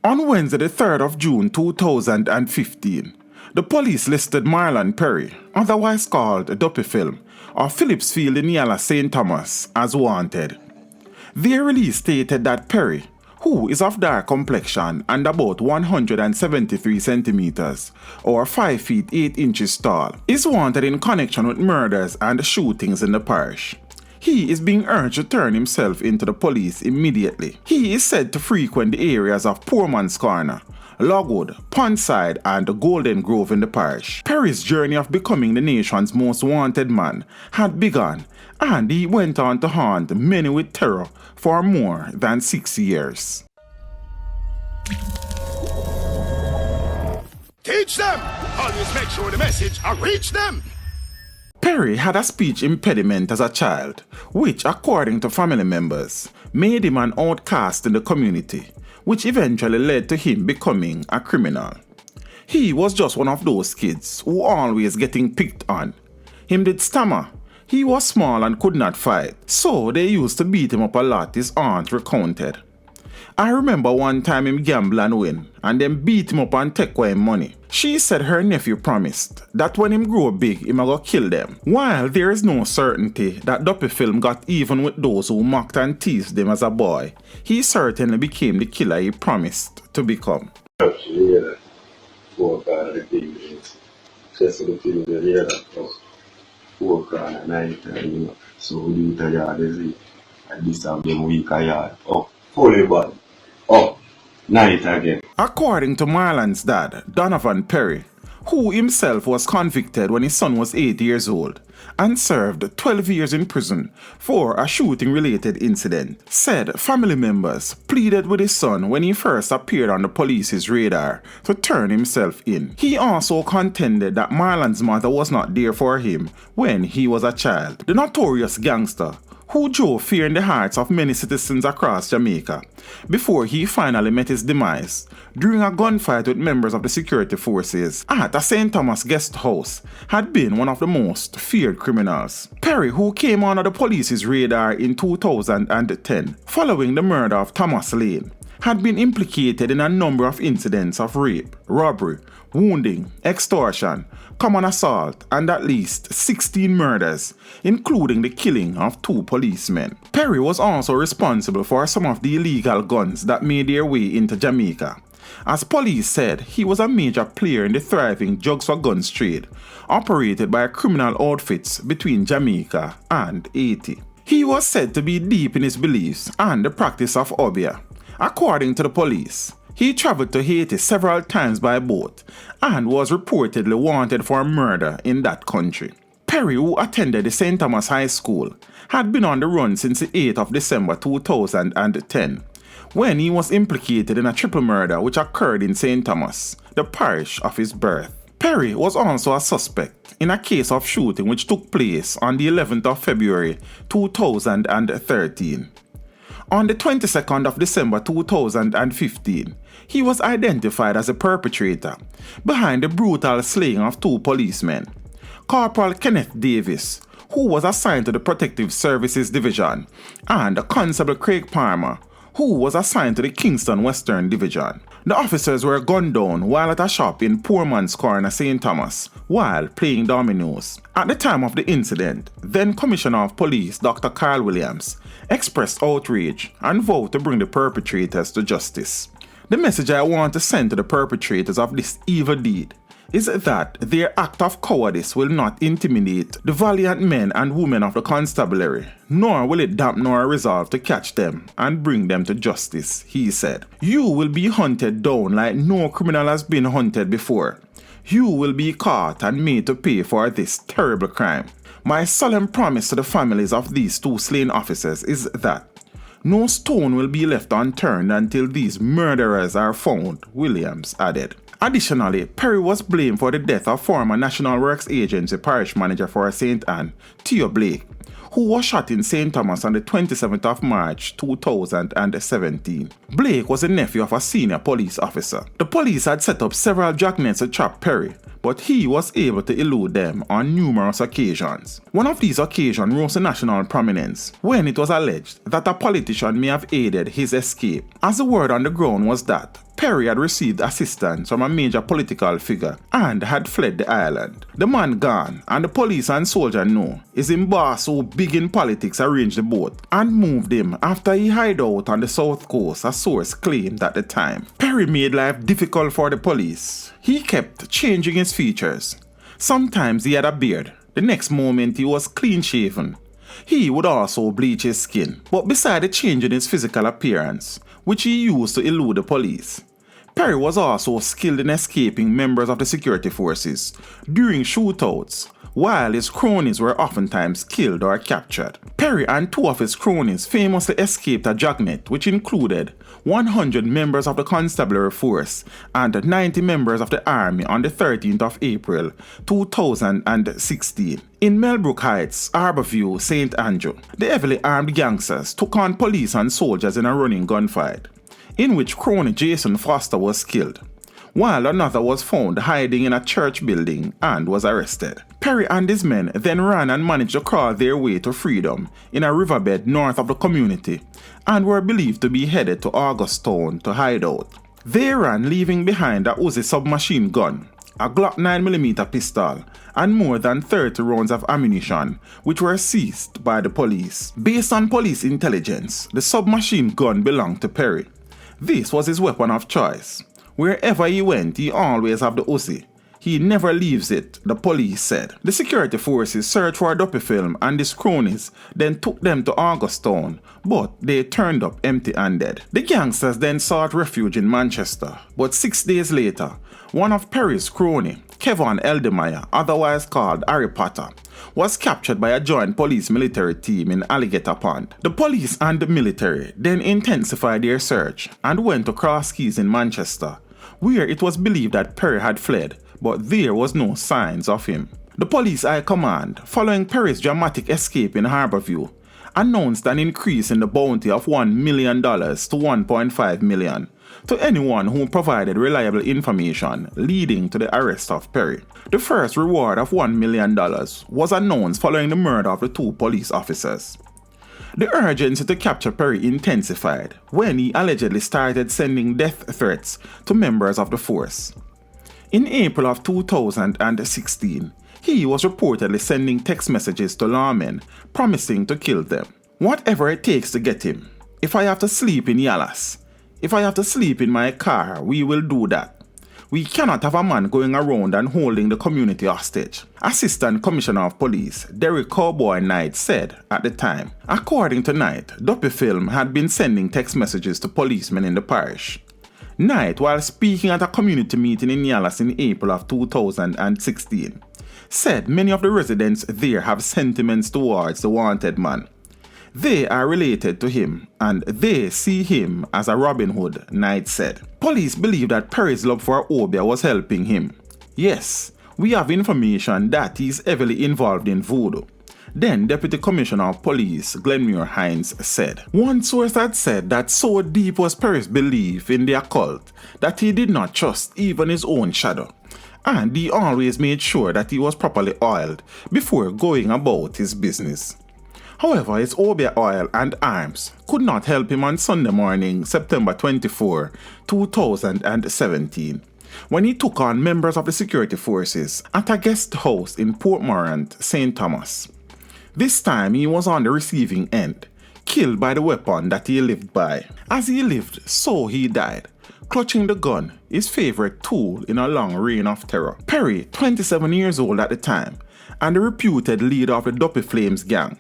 On Wednesday the 3rd of June 2015, the police listed Marlon Perry, otherwise called Duppy Film, of Phillipsfield in Yala, St. Thomas, as wanted. Their release stated that Perry, who is of dark complexion and about 173 centimeters, or 5 feet 8 inches tall, is wanted in connection with murders and shootings in the parish. He is being urged to turn himself into the police immediately. He is said to frequent the areas of Poorman's Corner, Logwood, Pondside, and Golden Grove in the parish. Perry's journey of becoming the nation's most wanted man had begun, and he went on to haunt many with terror for more than 6 years. Teach them! Always make sure the message reach them! Perry had a speech impediment as a child, which, according to family members, made him an outcast in the community, which eventually led to him becoming a criminal. He was just one of those kids who always getting picked on. Him did stammer. He was small and could not fight, so they used to beat him up a lot, his aunt recounted. I remember one time him gamble and win, and then beat him up and take away him money. She said her nephew promised that when him grow big, him a go kill them. While there is no certainty that Duppy Film got even with those who mocked and teased him as a boy, he certainly became the killer he promised to become. According to Marlon's dad, Donovan Perry, who himself was convicted when his son was 8 years old and served 12 years in prison for a shooting-related incident, said family members pleaded with his son when he first appeared on the police's radar to turn himself in. He also contended that Marlon's mother was not there for him when he was a child. The notorious gangster, who drove fear in the hearts of many citizens across Jamaica before he finally met his demise during a gunfight with members of the security forces at a St. Thomas guest house, had been one of the most feared criminals. Perry, who came under the police's radar in 2010 following the murder of Thomas Lane, had been implicated in a number of incidents of rape, robbery, wounding, extortion, common assault, and at least 16 murders, including the killing of 2 policemen. Perry was also responsible for some of the illegal guns that made their way into Jamaica. As police said, he was a major player in the thriving drugs for guns trade, operated by criminal outfits between Jamaica and Haiti. He was said to be deep in his beliefs and the practice of obeah. According to the police, he traveled to Haiti several times by boat and was reportedly wanted for murder in that country. Perry, who attended the St. Thomas High School, had been on the run since the 8th of December 2010, when he was implicated in a triple murder which occurred in St. Thomas, the parish of his birth. Perry was also a suspect in a case of shooting which took place on the 11th of February 2013. On the 22nd of December 2015, he was identified as the perpetrator behind the brutal slaying of 2 policemen, Corporal Kenneth Davis, who was assigned to the Protective Services Division, and Constable Craig Palmer, who was assigned to the Kingston Western Division. The officers were gunned down while at a shop in Poorman's Corner, St. Thomas, while playing dominoes. At the time of the incident, then Commissioner of Police Dr. Carl Williams expressed outrage and vowed to bring the perpetrators to justice. The message I want to send to the perpetrators of this evil deed is that their act of cowardice will not intimidate the valiant men and women of the constabulary, nor will it dampen our resolve to catch them and bring them to justice, he said. You will be hunted down like no criminal has been hunted before. You will be caught and made to pay for this terrible crime. My solemn promise to the families of these 2 slain officers is that no stone will be left unturned until these murderers are found, Williams added. Additionally, Perry was blamed for the death of former National Works Agency parish manager for St. Anne, Theo Blake, who was shot in St. Thomas on the 27th of March 2017. Blake was a nephew of a senior police officer. The police had set up several dragnets to trap Perry, but he was able to elude them on numerous occasions. One of these occasions rose to national prominence when it was alleged that a politician may have aided his escape, as the word on the ground was that Perry had received assistance from a major political figure and had fled the island. The man gone, and the police and soldier know, is him boss who big in politics arranged the boat and moved him after he hid out on the south coast, a source claimed at the time. Perry made life difficult for the police. He kept changing his features. Sometimes he had a beard, the next moment he was clean shaven. He would also bleach his skin, but besides the change in his physical appearance, which he used to elude the police, Perry was also skilled in escaping members of the security forces during shootouts, while his cronies were oftentimes killed or captured. Perry and two of his cronies famously escaped a dragnet which included 100 members of the constabulary force and 90 members of the army on the 13th of April 2016. In Melbrook Heights, Harborview, St. Andrew, the heavily armed gangsters took on police and soldiers in a running gunfight, in which crony Jason Foster was killed, while another was found hiding in a church building and was arrested. Perry and his men then ran and managed to crawl their way to freedom in a riverbed north of the community and were believed to be headed to Augustown to hide out. They ran, leaving behind a Uzi submachine gun, a Glock 9mm pistol, and more than 30 rounds of ammunition, which were seized by the police. Based on police intelligence, the submachine gun belonged to Perry. This was his weapon of choice. Wherever he went, he always had the Uzi. He never leaves it, the police said. The security forces searched for Duppy Film and his cronies, then took them to Augustown, but they turned up empty-handed. The gangsters then sought refuge in Manchester, but 6 days later, one of Perry's cronies, Kevin Eldemeyer, otherwise called Harry Potter, was captured by a joint police-military team in Alligator Pond. The police and the military then intensified their search and went to Cross Keys in Manchester, where it was believed that Perry had fled, but there was no signs of him. The police high command, following Perry's dramatic escape in Harborview, announced an increase in the bounty of $1 million to $1.5 million to anyone who provided reliable information leading to the arrest of Perry. The first reward of $1 million was announced following the murder of the two police officers. The urgency to capture Perry intensified when he allegedly started sending death threats to members of the force. In April of 2016, he was reportedly sending text messages to lawmen promising to kill them. Whatever it takes to get him. If I have to sleep in Yalas, if I have to sleep in my car, we will do that. We cannot have a man going around and holding the community hostage, Assistant Commissioner of Police Derek Cowboy Knight said at the time. According to Knight, Duppy Film had been sending text messages to policemen in the parish. Knight, while speaking at a community meeting in Yalas in April of 2016, said many of the residents there have sentiments towards the wanted man. They are related to him, and they see him as a Robin Hood, Knight said. Police believe that Perry's love for Obeah was helping him. Yes, we have information that he is heavily involved in voodoo. Then Deputy Commissioner of Police Glenmuir Hines said. One source had said that so deep was Perry's belief in the occult that he did not trust even his own shadow, and he always made sure that he was properly oiled before going about his business. However, his Obeah oil and arms could not help him on Sunday morning, September 24, 2017, when he took on members of the security forces at a guest house in Portmorant, St. Thomas. This time he was on the receiving end, killed by the weapon that he lived by. As he lived, so he died, clutching the gun, his favorite tool in a long reign of terror. Perry, 27 years old at the time, and the reputed leader of the Duppy Flames gang,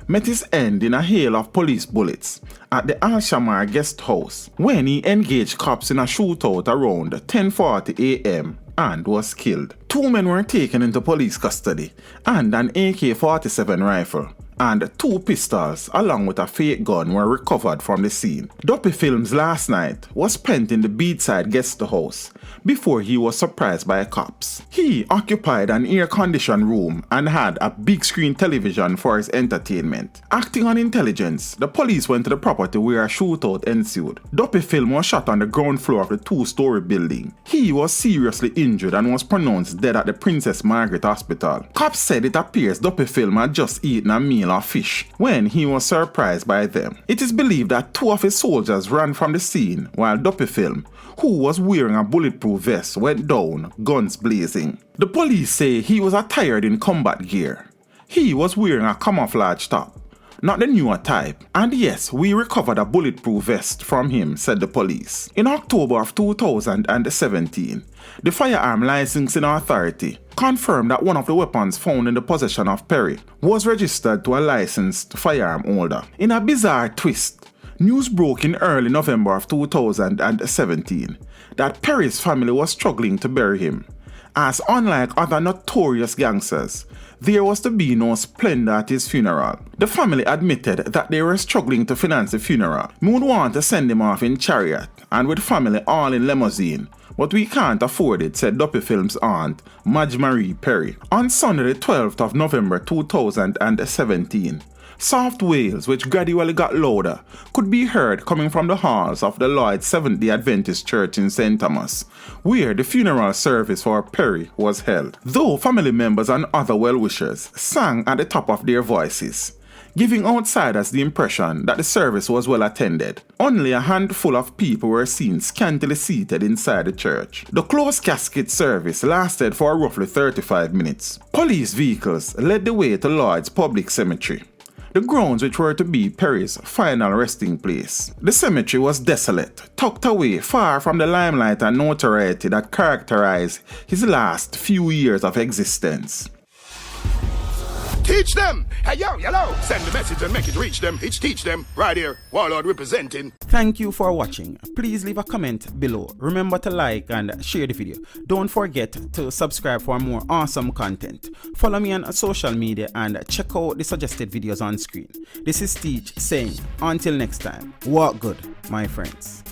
met his end in a hail of police bullets at the Al-Shamar guest house when he engaged cops in a shootout around 10:40 a.m. and was killed. Two men were taken into police custody and an AK-47 rifle and 2 pistols along with a fake gun were recovered from the scene. Duppy Films' last night was spent in the beachside guest house before he was surprised by cops. He occupied an air-conditioned room and had a big screen television for his entertainment. Acting on intelligence, the police went to the property where a shootout ensued. Duppy Film was shot on the ground floor of the 2-story building. He was seriously injured and was pronounced dead at the Princess Margaret Hospital. Cops said it appears Duppy Film had just eaten a meal of fish when he was surprised by them. It is believed that 2 of his soldiers ran from the scene while Duppy Film, who was wearing a bulletproof vest, went down, guns blazing. The police say he was attired in combat gear. He was wearing a camouflage top, not the newer type. And yes, we recovered a bulletproof vest from him, said the police. In October of 2017, the Firearm Licensing Authority confirmed that one of the weapons found in the possession of Perry was registered to a licensed firearm holder. In a bizarre twist, news broke in early November of 2017 that Perry's family was struggling to bury him, as unlike other notorious gangsters, there was to be no splendor at his funeral. The family admitted that they were struggling to finance the funeral. We would want to send him off in chariot and with family all in limousine, but we can't afford it, said Duppy Film's aunt, Madge Marie Perry. On Sunday the 12th of November 2017, soft wails, which gradually got louder, could be heard coming from the halls of the Lloyd Seventh-day Adventist Church in St. Thomas, where the funeral service for Perry was held. Though family members and other well-wishers sang at the top of their voices, giving outsiders the impression that the service was well attended, only a handful of people were seen scantily seated inside the church. The closed casket service lasted for roughly 35 minutes. Police vehicles led the way to Lloyd's public cemetery, the grounds which were to be Perry's final resting place. The cemetery was desolate, tucked away far from the limelight and notoriety that characterized his last few years of existence. Teach them! Hey, yo, hello! Send the message and make it reach them. It's teach them. Right here, Warlord representing. Thank you for watching. Please leave a comment below. Remember to like and share the video. Don't forget to subscribe for more awesome content. Follow me on social media and check out the suggested videos on screen. This is Teach saying, until next time, walk good, my friends.